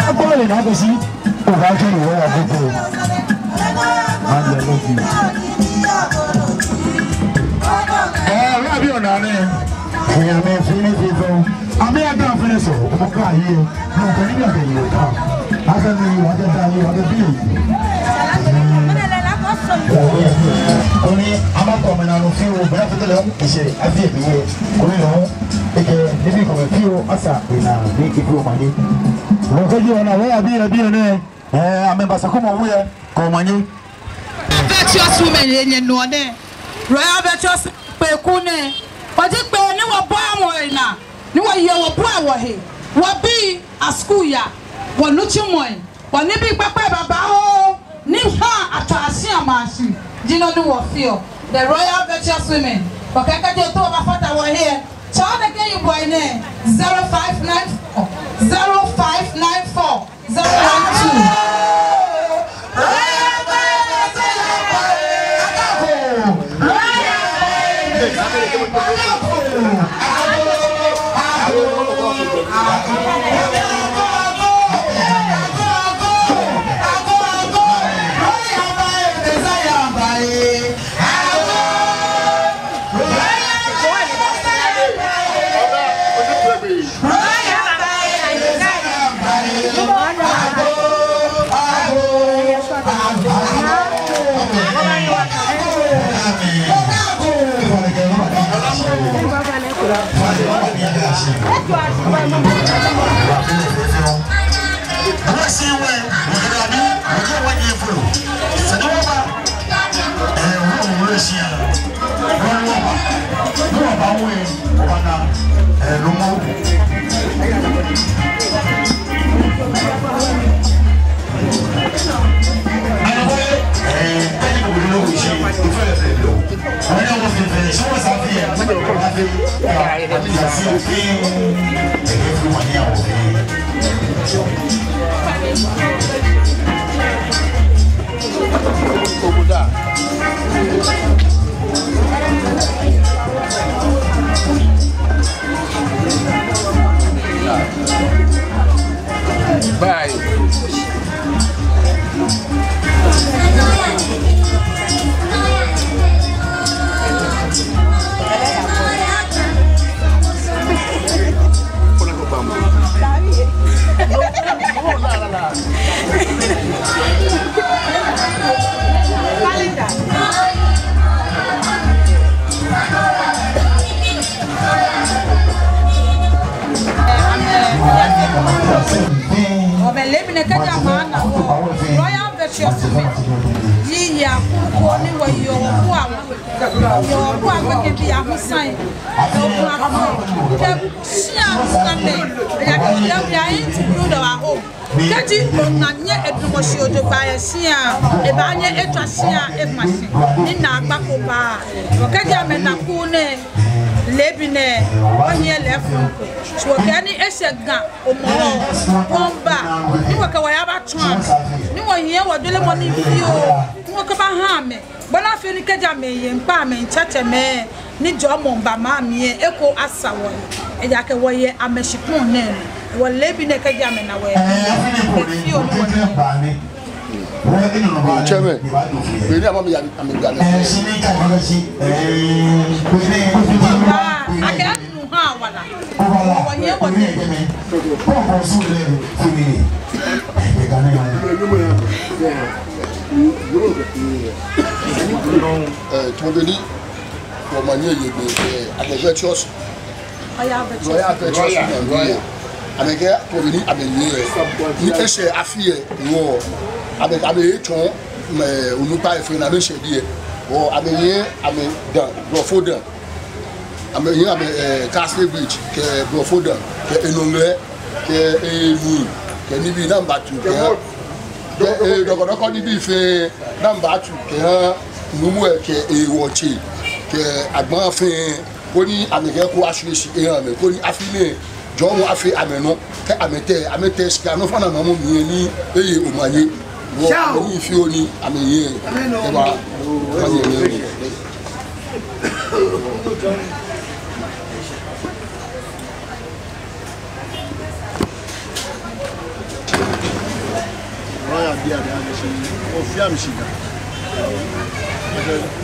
Akọ́lẹ̀ náà kò sí òkà tó ìwé àkókò. And I love you. Ọ̀rẹ́ àbí ọ̀nà rẹ̀. Ẹ̀yà mi fún mi fi fún. Àmì àgbà fún ẹ̀ sọ̀rọ̀ ọmọ ká yé ní ọ̀pẹ̀ nígbà tó yẹ ká. Akẹ́mi wà á tẹ́ta yé wà á tẹ́ bí èyí. Oní amákọ̀ ọ̀mọ̀ náà ló fi wo bẹ́ẹ̀ fún tẹ́lẹ̀ ìṣe àbí èmi wo orí lọ́wọ́ ẹ̀kẹ́ níbi ìkọ̀wé fi wo ọ̀sà ìnà ní ìfi òmàdé. Wọ́n kọ́ yé ọ̀nà wọ́n àbí ẹ̀bí ẹ̀ náà àmì basakọ́mọ̀ owó yẹ kọ̀ ọ̀mọ̀nyé. Virtuous women yẹn nù ọ́ dẹ́ Royal Virtuous pẹ̀kú náà wọ́n ti pè é ní wọ́n bọ́ àwọn ẹ̀nà ní wọ́n yẹ wọ́n bọ́ àwọ̀ hẹ̀ wọ́n bí àsukù yà wọ́n nùtí mọ̀ ẹ̀ wọ́n níbi pẹ́pẹ́ bàbá ó ní hàn àtọ̀ àṣì àmàṣì jìnnà ní wọ́n fi ọ́ the Royal Virtuous women ọ̀kẹ́kẹ́ jẹ́ tó o bá fọ́tà wọ̀ hẹ̀ child again you boy náà 0594 012. Bye. Royal Virtuous Yia Kuni were your who are making the Amusan. We are into our home. That is Nanya Edumoshio to buy a Sia, a Banya Etrasia, a machine, Nina Bakoba, Okaja Menakune, Lebine, 1 year left. So, any Esega, Omo, Bomba, you work away about trans. You were here, what do you want to do? Walk about Hame, but I feel Kajame and Pame, Chatame, Nijom, Bamami, Echo Asawa, and Yakaway, Ameshipon. Well, living a Kajam away. Chairman, we never be a Ghana. I can't know how. Avec Proveni Amélie, ni Eche Afie, avec Amélie Ton, mais on nous parle de chez lui. Ou Amélie, Amélie, Brofoden, Amélie, Castle Bridge, qui est Brofoden, qui est Enonglais, qui est Moui, qui est Nibi Nambatu, qui est donc on dit fait Nambatu, qui est Noumoué, qui est Ewochi, qui est Agban fait, Pony Américain pour acheter ici et un, mais Pony affiné. John a fait amenon, amete, scano, fana maman, ni, et au manier, ni fioni, amené, et voilà. dia da shi o fiam shi da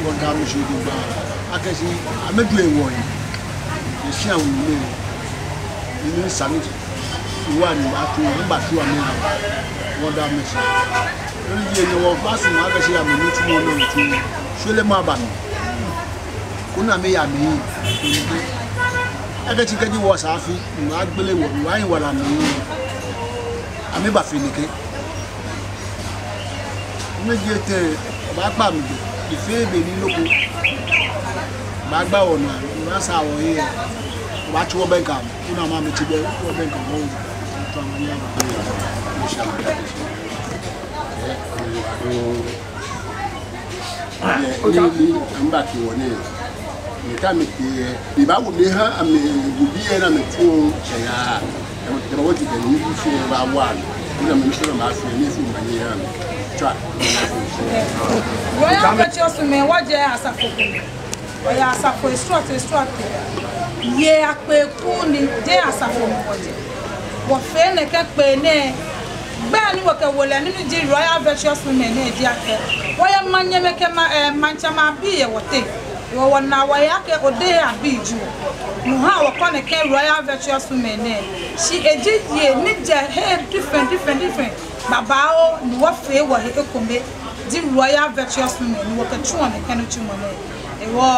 won da mu shi do ba akashi amedu ewo yi shi awun le ni sanity wa ni atu ngba tu ami won da me shi lórí ẹni wọ́n bá sì máa bẹ̀ṣẹ̀ àmì ní tí wọ́n lọ́rùn tí ṣólé máa bà mí kó náà méyà mí ìrìnlẹ̀ ẹgbẹ́ tí kẹ́jú wọ́ sàáfí ìwọ̀n agbélé wọ̀ ìwọ̀n àyìnwà làmì àmìbàfẹ́ nìké méjì tẹ ọba gbà mí bẹ̀ ìfẹ́ èbè ní lóko ọba gbà ọ̀nà ìwọ̀n sá àwọ̀ yìí ẹ̀ ọba tí wọ́n bẹ́ǹkà kó náà máa mi ti bẹ́ wọ́n bẹ́ǹkà wọ́n tó àwọn ní àbá Only I'm back to one year. You can't make the Bible may have a good and a two. I want to get you for about one. I'm sure I'm asking you for my year. Try. Royal Virtuous Women, what you ask for? I ask for a structure. Ye, I pay pony, they ask for what fair and can't pay. Bẹ́ẹ̀ni wọ̀kẹ́ wọlé nínú di Royal Virtuous Women ní èdè akẹ́ wọ́n yẹ mmanye mẹ́kẹ́ manchama bí yẹ wọ́tẹ́ ìwọ̀wọ̀ náà wọ́n yẹ akẹ́ òde àbí ìjù nù hàn wọ́kọ́ nìkẹ́ Royal Virtuous Women ní ṣì èjì yẹ níjẹ hey different bàbá ó ní wọ́n fẹ́ wọ̀ ẹ̀ ekòmé di Royal Virtuous Women ní wọ́kẹ́ tí wọ́n nìkẹ́ ní túmọ̀ ní ìwọ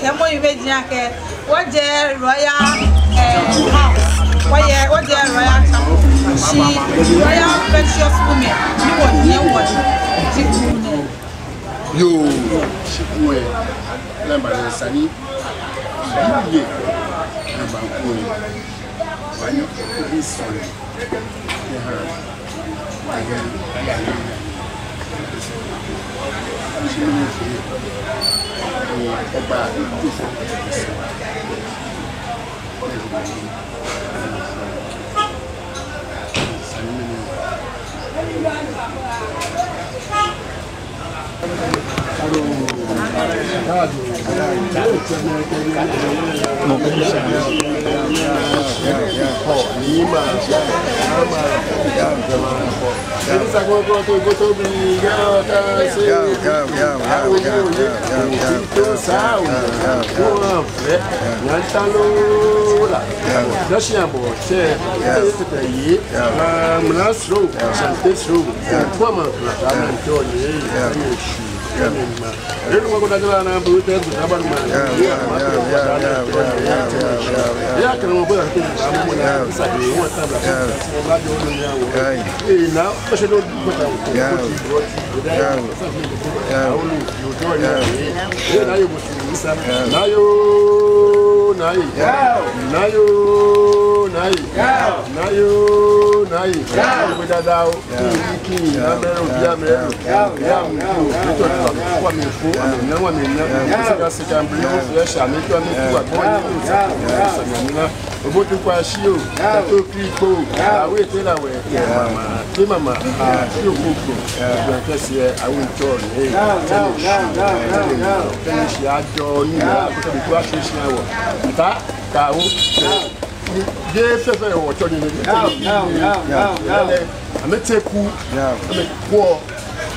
ẹ̀mọ́ ìwé jìn akẹ́ wọ́n jẹ́ Royal wọ́n jẹ́ Royal She Royal Virtuous Women. You want near what? Yo, she went. Number Sani. Ye. Number one. Why not this one?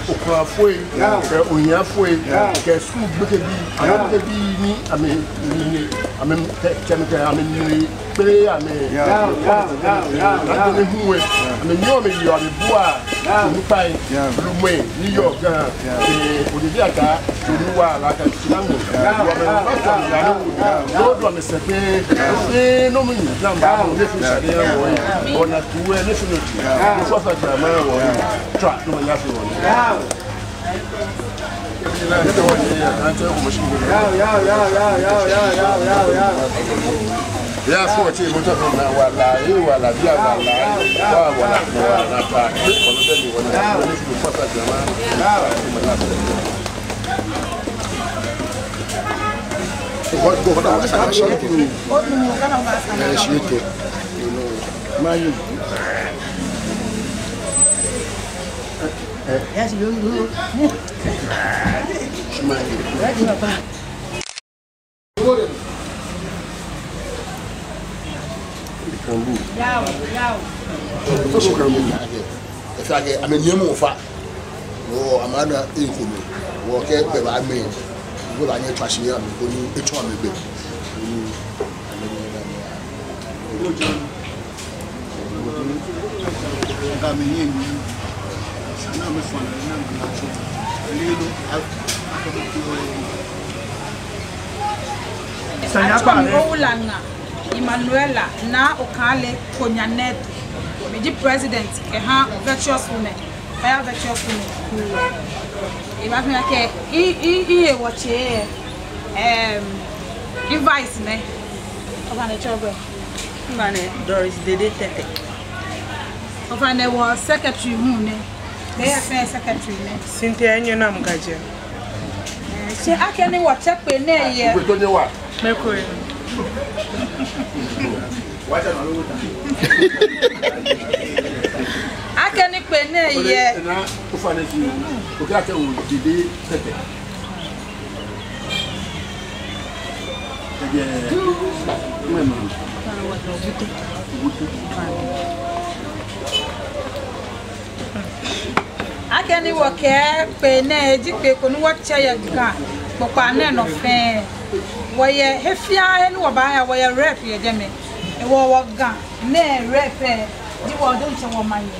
okra foi que unia foi que school buke bi ni ame ni ame chemike ame ni pe ame ni huwe ame nyo me yo ame bua ni pai lumwe ni yo ga odidi aka tuwa la ka tinamu yo do ame sepe e no me na mba no fi shade wo ona tuwe ne finoti so fa drama wo tra no me ya fi wo ya fo ti mo to na wala dia wala na pa ko no de wala ni fi fa fa drama go da sa shi ni o no kana ba sa shi to ma yi yes you ready papa kambu yao to kambu efage amenye mo fa wo amana ekunu wo ke be ba me wo la nye trashi ya mi koni etu amegbe Oulanga Emmanuela na Okale Konyanet Meji president ha virtuous women fire virtuous women iba fi ke e watch device ne obane chobe mbane Doris Dede Tete obane was secretary hu ne they affairs secretary ne Cynthia Nyona Mgaje se akene watch pe ne ye Mercury. I can't pay ne ye. Na ufane ji. O ka te o Dede Tete. Mama. I can't work here pay ne ji pe ko ni watch ya ga. Papa ne no fe. Waya hefia enu obaya waya rep ye jeme e wo woga ne rep di wo don che wo manye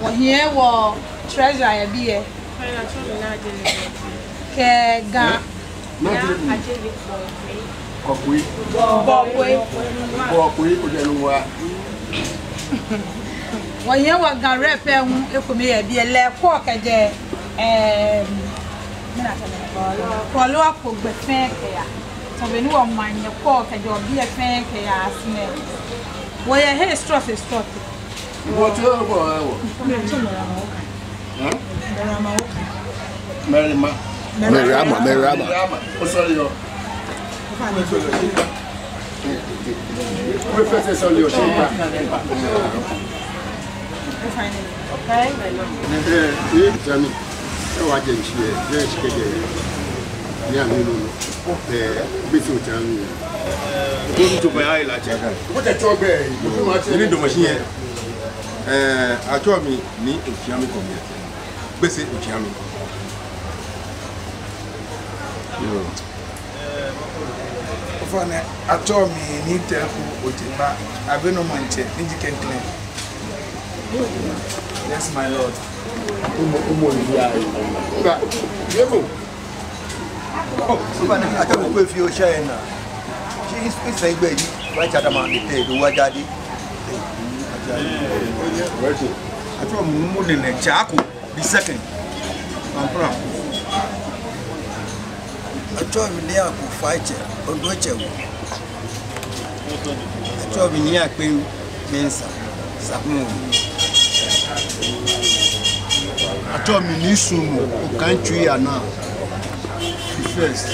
wo hie wo treasure ya bi e ke ga Kokui o de nuwa wo hie wo ga rep hu ekomi ya bi e le ko keje Polo ko gbe fen ke ya so be ni wo manye ko ke jo bi e fen ke ya asne wo ye he stress What you go? Merima. Oh, sorry, yo. We first say your shoulder. Okay, tell me. So I didn't hear. Yes, yeah, no. Bisu tell go to my eye like what a job you need the machine. I told me ni Uchiami community. Bese Uchiami. I told me ni Teku Uchiba. I've been on my check. Need you can claim. Yes, my lord. I don't know if you're sharing. She's a baby. Right at the mountain, the water daddy. I told more than a charcoal. The second. I'm proud. I told me they are fight or go check. I told me near Queen Mensa. Samu. I told me Nisumo, country are now. First,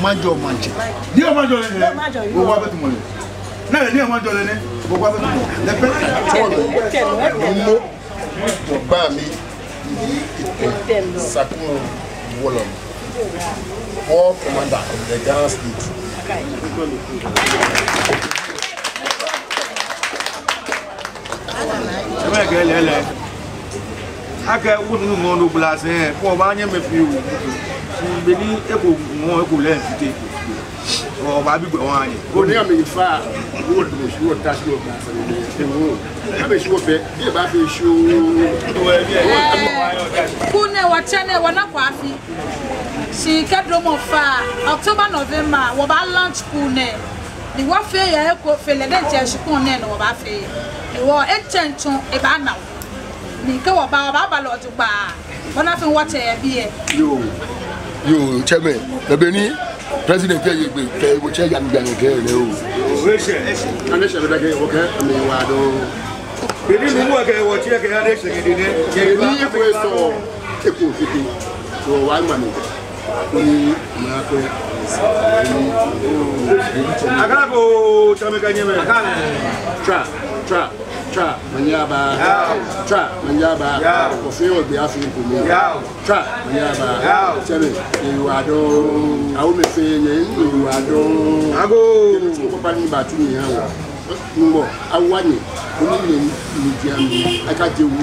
Majo Manche. Dear Majo, who want to money? No, dear Majo, who want to money? The Bami, Sakuno Wolom, war commander of the Ghana State. I wouldn't know no glass for one year with you. Beni eko mo eko le fite o ba bi gbe wan ni Go near me far, wood, you touch your glass. I be sure be ba be show. Kune wachane wana kwa afi si kadromo fa October November wo ba launch kune ni wa fe ya eko fele den je shikun ne wo ba fe ni wo enchenchon e ba na ni ke wo ba lo tugba wana fi wache e bi e Yo, chairman, the Beni president here, you go check and get okay. And shall be okay. I mean, why do Beni mu wa ke wo ti e ke ade se gidi ne you go so equal 50 so one money. Agala ko tameka nyeme Tra, Manyaba, Ofio, the African, Tra, Manyaba, tell me, you are done. I will say, you are done. I go to Batu. ngo awanye oni ni diami aka je wu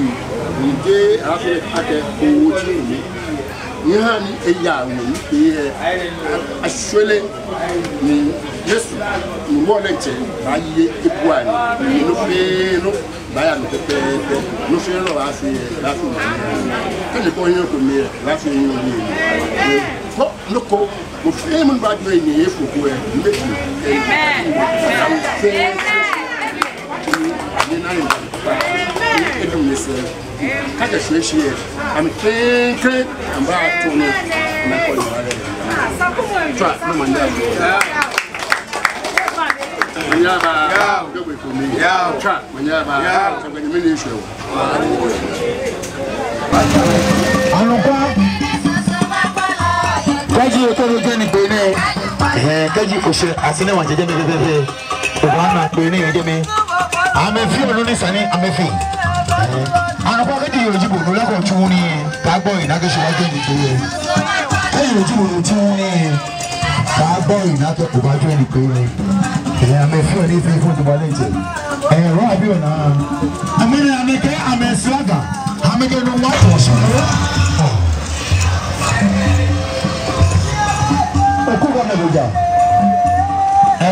ni je afi ake owo ti mi ni ha ni eya wo ni aswele ni Yesu ni wo le je ba ye ebu ani no fe no ba ya no pepe no fe no ba fi ke ni ko yin ko mi ba fi yin ni ko no ko mo fe mo ba gbe ni e fu ko e ni amen Kada shi I'm clean and back to me and I call you. Try no man there. Yeah, go with me. Yeah, try. Yeah, I'm going to finish you. Kaji okoro jeni pene kaji ose asine wa jeje me obana pene jeje amefi onu ni sani amefi anoko kaji yojibo no la ko chuni ka gbo ina ke se wa jeni pene kaji yojibo no chuni ka gbo ina ke ko ba jeni pene amefi oni fi fun to balete ro abi ona amene ameke ameslaga ameke no wa to so Okuba meloja.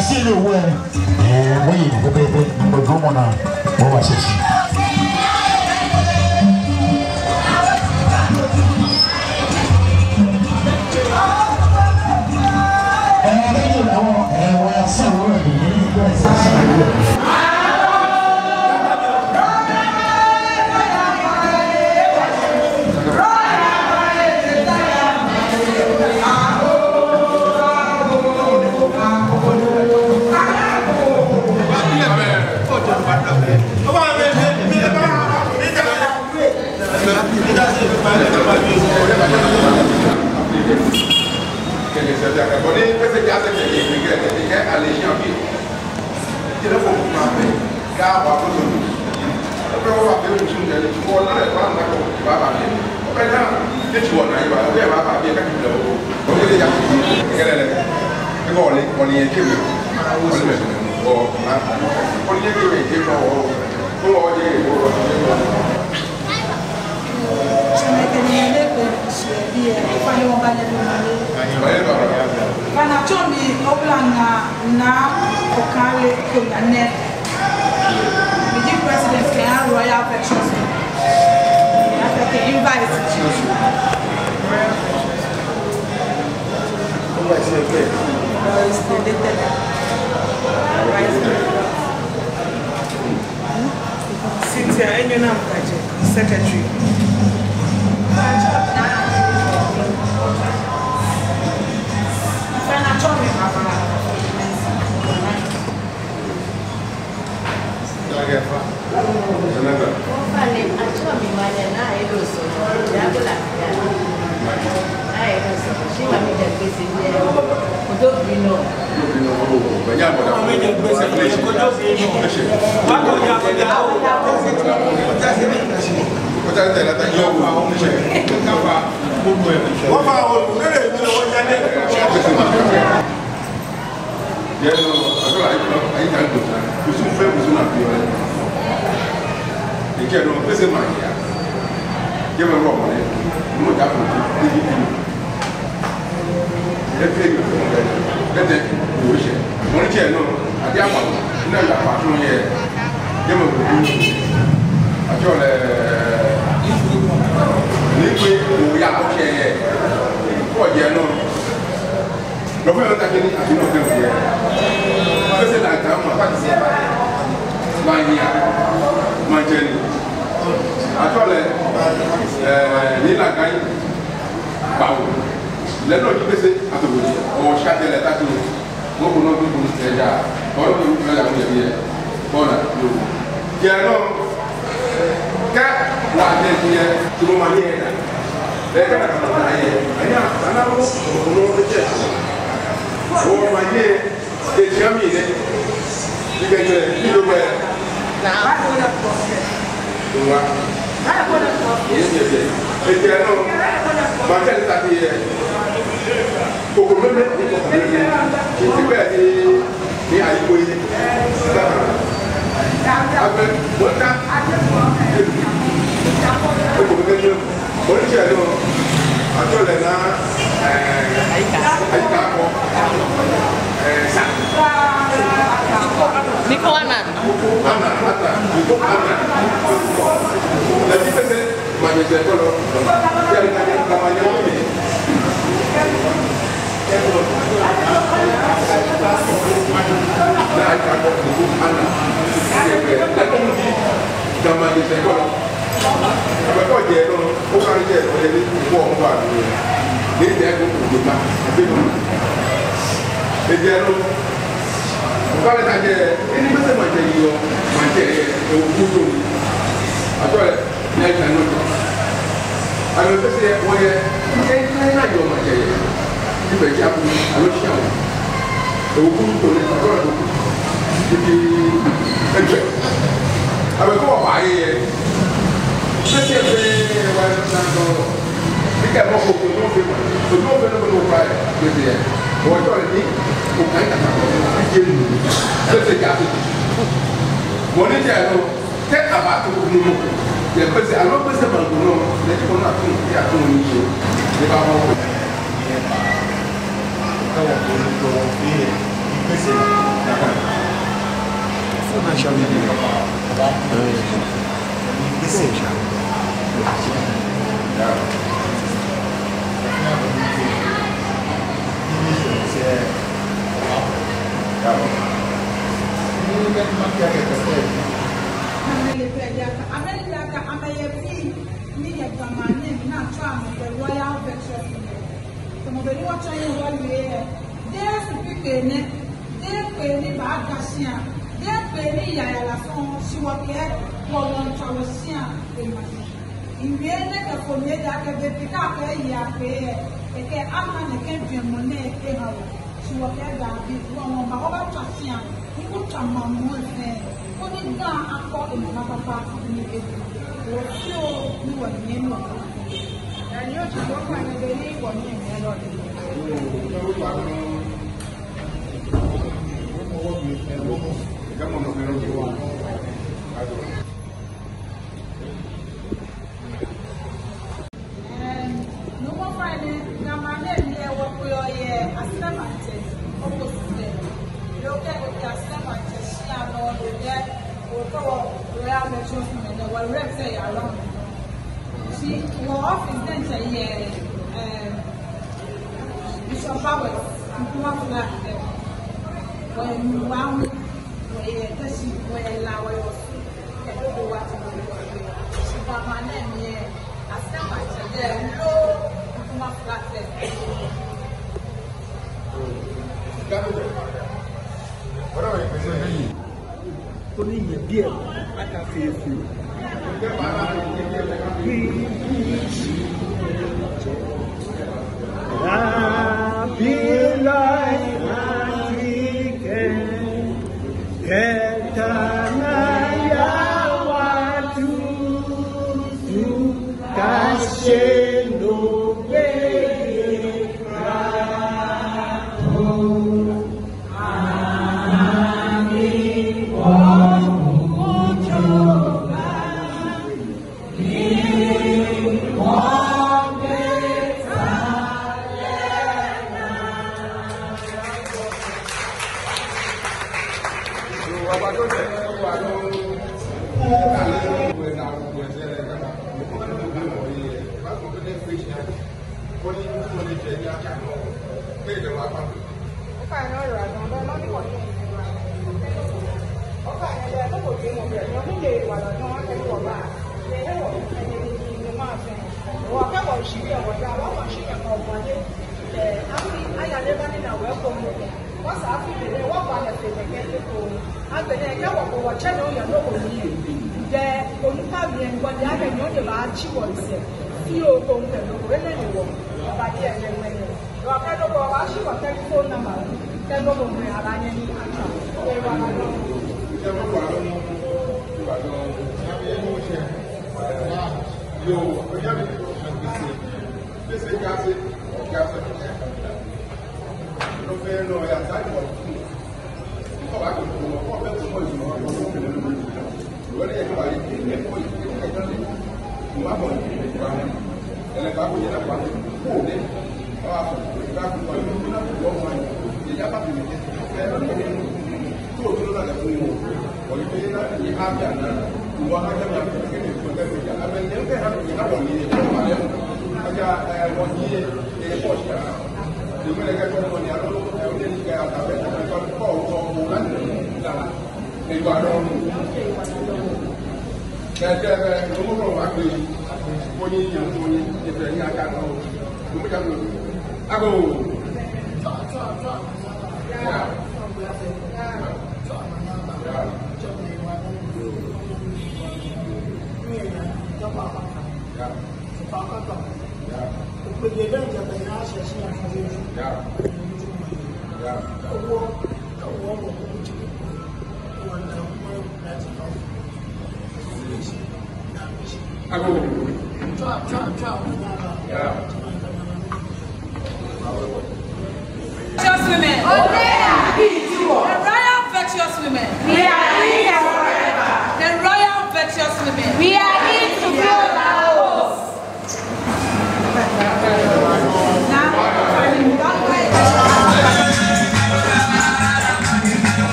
Si le wo oui, go bebe, go mona, go wa sesi. Secretary. ní àyíkó yìí abẹ mọ́tà ẹ̀kọ́ kékeré oníṣẹ́ lọ àtọ́lẹ̀ náà àyíká kọ́ sa. Niko ana. Niko ana. Lagi pese manusia kalau yang ada namanya ini. Nah, kalau Niko ana. Lalu di zaman di sekolah. Apa kau jadi orang? Bukan jadi buang buang. Ini dia tu juga. Tapi dia tu. Bukan saja ini masa macam itu, macam buku atau naik tanah. Kalau saya boleh, saya nak jual macam itu. Ini baca apa? Kalau siapa? Buku tu ni kalau buku jadi macam. Apa kau baik? Saya boleh orang nak jika mau buku tu belum baik, jadi. Bocor ini bukan kata izin sejati. Monitor itu tak apa tu dulu. Yang pasti alo pasti bangun. Jadi kalau nak dia tu ini dia bawa. Kalau boleh tu ini pasti nak. Sudah jadi apa? Pasti jadi.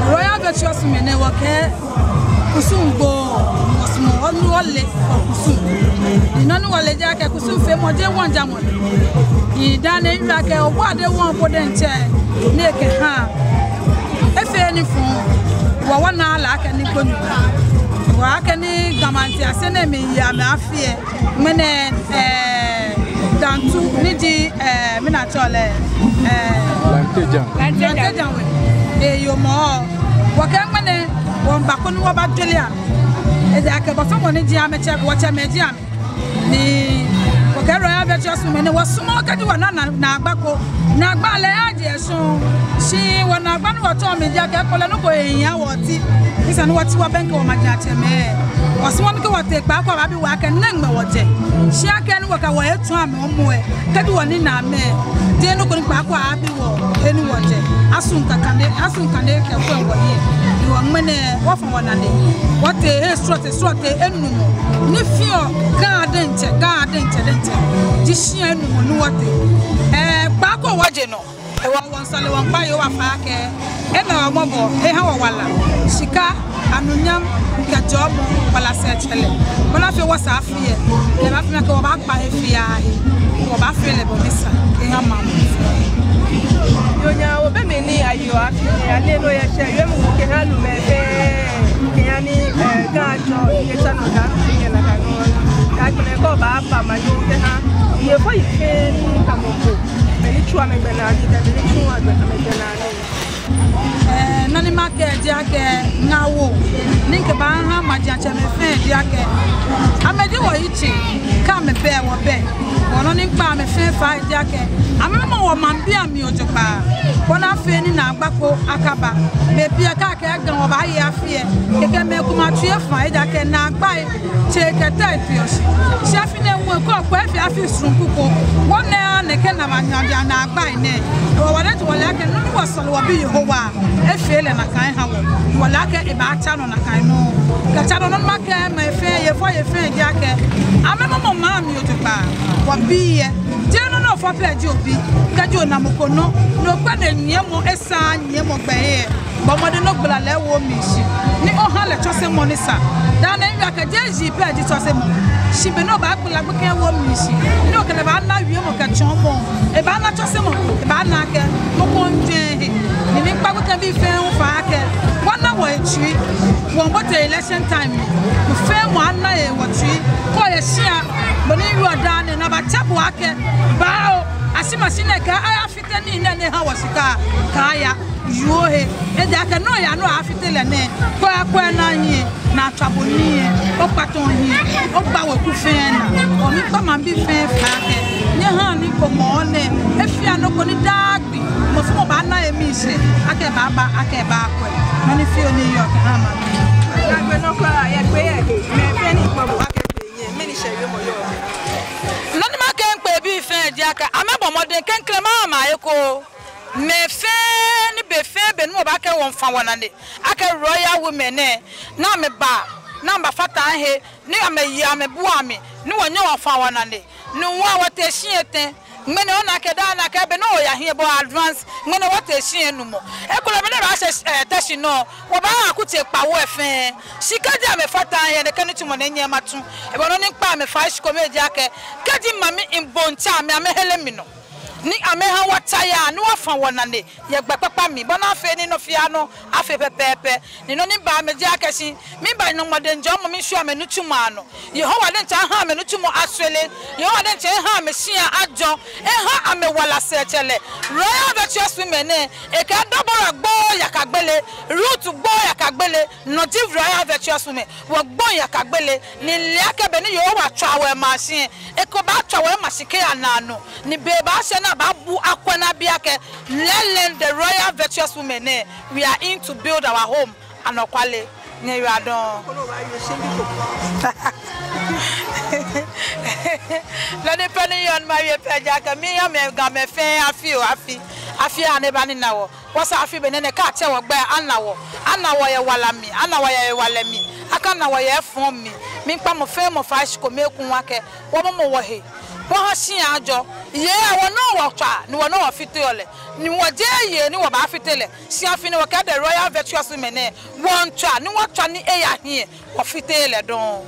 Royal Virtuous Women Network Kusumbo Mosmo Onwale Kusum. None wale jake Kusum fe mo je won jamon. Yi dane ira ke obo ade won podente neke ha. Efe ni fun wa wana ala aka ni konu. Wa aka ni gamanti asene me ya me afie mene dantu nidi mina chole lantejan we yo mo wakangane won bakonu wa badelia eze akeba mo ni ji ameche wacha meji am ni wakero ya Virtuous Women wasumo kadi wana na agbako na agbale aje esun si wana agbanu oto meji akekole no ko eyan woti isa no wati wa benke wo magina cheme wasumo mi ko wote pa kwa ba bi wa kan na ngme wote si aka ni waka wo etu am omo e kadi woni na me de no ko ni pa kwa abi wo enu wote asunka kande ke kwa woni wo mene wo fo wona ne wote e strote enu ni fio garden dente jishia enu no wote pa kwa waje no e won sale won pa yo wa fa ke e na mo bo e ha wo wala sika anunyam ka job wala se chele wala fe wo sa afie le ba fe ko ba pa e fia wo ba fe le bo misa e ha ma yonya obe meni ayo afie ale no ye che yo mu ke halu me be ke yani ga jo ye chano ga ye na ga no ka kone ko ba pa ma yo ke ha ye fo ife ni kamoko me ni chua me na di da ni chua me na ni nani make diake ngawo ninke ba ha maja cheme fe diake amedi wo ichi ka me be wo be wono ni pa me fe fa diake amema wo mambi ami ojopa wona fe ni na agbako akaba me bia ka ka gan wo ba ye afie keke me kuma tue fa diake na agba cheke type yoshi shafi ne wo ko afi afi surunkuko wona ne ke na manya na agba ne wo wale to wale ke no wo solo wo bi Yehowa efele na kan ha wo wala ke e ba cha no na kan no ka cha no ma ke ma ye fo ye fe dia ke amemo mo ma mi o te pa wo bi ye je no no for page obi kajo na mokono no pa na nyemo esa nyemo gbe but mo de no gbala lewo mi shi ni o han le chose money sa dan na nwa ka jeji page chose mo shi be no ba gbala gbe kan wo mi shi ni o kele ba na wie mo ka chombo e ba na chose mo e ba na ke mo ko nje ni pa gbe kan bi fe un fa ke wana wo echi won bo te election time mo fe mo ana e wo tri ko ye shia bo ni yu dan na ba chapo ake ba o asima sineka afite ni ne ha wasika kaya yuohe eja ka no ya no afite le ne kwa na yin na twaboni o paton hin o gba we ku fe na o mi pa man bi fe fa ke nye ha ni ko mo ne efia no ko ni dagbi mo fu mo ba na emi se ake ba kwa na ni fi oni yo ka ha ma na gbe no kwa ya gbe ye me fe ni po bo ake pe ye me ni se yo mo yo na ni ma ke npe bi fe eja ka amebo modern kenkle ma eko me fe ni be fe be no ba ke won fa wonane aka royal women na me ba na mba fata he ni ameyi amebu ame ni wonye won fa wonane ni wa wote shieten ngene ona ke da na ke be no ya he bo advance ngene wote shien numo e ko le be na se tashi no wo ba akuti pa wo efe sikaja me fata he ne kanu tumo na nyema tu e bo no ni pa me fa shi ko me dia ke kadi mami imboncha me amehele mi no ni ameha wataya ni wafa wonane ye gbapapa mi bona afe ni no fia no afe pepepe ni no ni ba me dia kesi mi ba no moden jo mo mi hwa me no tuma no Yehowa den cha ha me no tumo aswele Yehowa den cha ha me sia ajo ha ame wala sechele royal virtuous women e ka dobora gbo yakagbele root gbo yakagbele no div royal virtuous women wo gbo yakagbele ni liake be ni Yehowa twawe machine e ko ba twawe machine anano ni be ba se na babu akwana biake lelen the royal virtuous women we are in to build our home anokwale ne you adon la ne pani yon marie peja ka mi ya me ga me fe afi aneba ni nawo wasa afi be ne ka che wo gba anawo ye walami anawo ye walami aka nawo ye fon mi pa mo fe mo fa shi ko mekun wake wo mo wo he wo ha shi ajo ye wo no wo twa ni wo no wo fitole ni wo je ye ni wo ba fitele si afi ni wo ka the royal virtuous women won twa ni wo twa ni eya hie wo fitele don